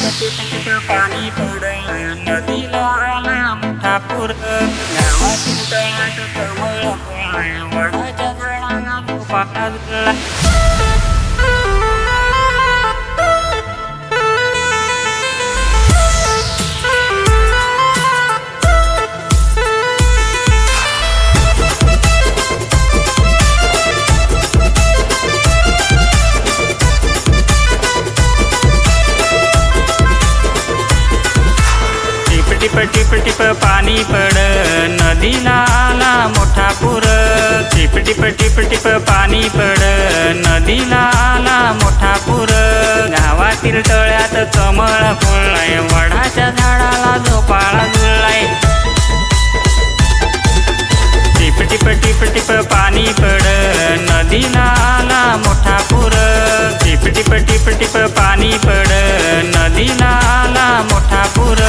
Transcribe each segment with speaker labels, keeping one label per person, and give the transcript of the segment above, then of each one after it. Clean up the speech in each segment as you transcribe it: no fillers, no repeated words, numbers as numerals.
Speaker 1: पाणी पडलं नदीला आला मोठा पूर गावातील तळ्यात कमळ फुललं वडाच्या झाडाला झोपा लागला टिप टिप पाणी पड नदीला आला मोठा पूर टिप टिप टिप टिप पाणी पड नदीला आला मोठा पूर गावातील तळ्यात कमळ फुललाय वडाच्या झाडाला झोपाळा झुललाय टिप टिप टिप टिप पाणी पड नदीला आला मोठा पूर टिप टिप टिप टिप पाणी पड नदीला आला मोठा पूर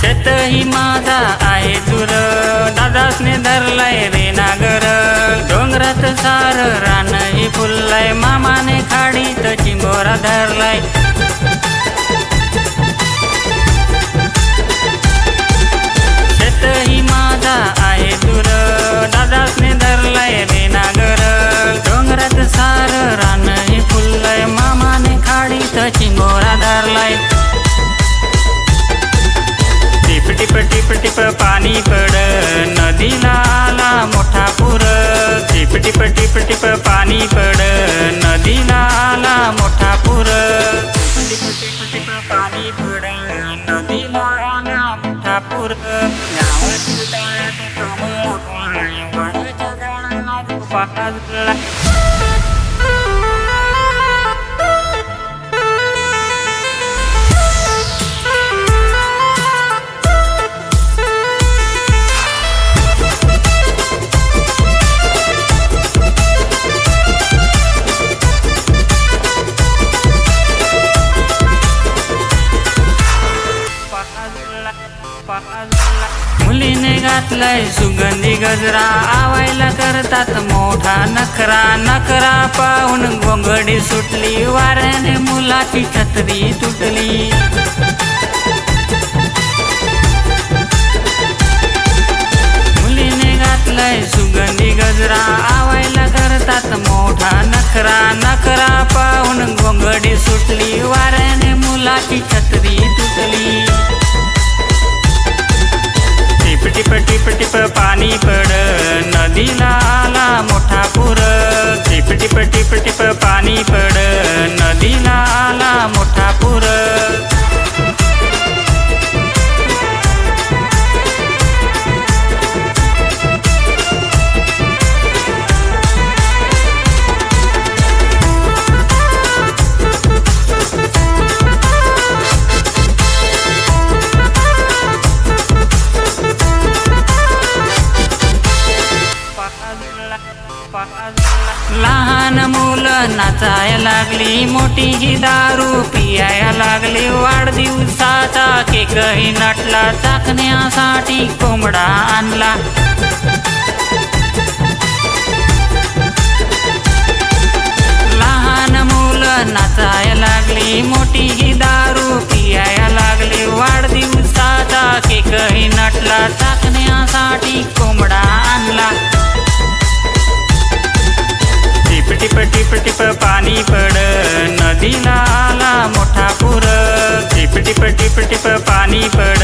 Speaker 1: शेतही माझा आहे दूर दादासने धरलाय रे नागर डोंगरात सार रानही फुललाय मामाने खाडीत चिंबोरा धरलाय शेतही माझा आहे दूर दादासने धरलाय रे नागर डोंगरात सार रानही फुललाय मामाने खाडीत चिंबोरा धरलाय टिप टिप टिप पाणी पड नदीला आला मोठा पूर टिप टिप टिप टिप पाणी पड नदीला आला मोठा पूर टिप टिप टिप पाणी पड नदीला आला मोठा पूर गावातील तळ्यात कमळ फुललंय वडाच्या झाडाला झोपा लागला मुलीने घातलाय सुगंधी गजरा आवायला करतात मोठा नखरा नखरा पाहून गोंगडी सुटली वाऱ्याने मुलाची छत्री तुटली मुलीने घातलाय सुगंधी गजरा आवायला करतात मोठा नखरा नखरा पाहून गोंगडी सुटली वाऱ्याने मुलाची छत्री तुटली टिप टिप टिप पाणी पड नदीला आला मोठा पूर टिप टिप टिप टिप पाणी पड नदीला आला मोठा पूर लहान मुलं नाचायला लागली मोठी ही दारू पियायला लागली वाढदिवसाचा केकही नटला चाखण्यासाठी कोंबडा आणला लहान मुलं नाचायला लागली मोठी ही दारू पियायला लागली वाढदिवसाचा केकही नटला चाखण्यासाठी कोंबडा आणला टिप टिप टिप पाणी पड नदीला आला मोठा पूर टिप टिप टिप टिप पाणी पड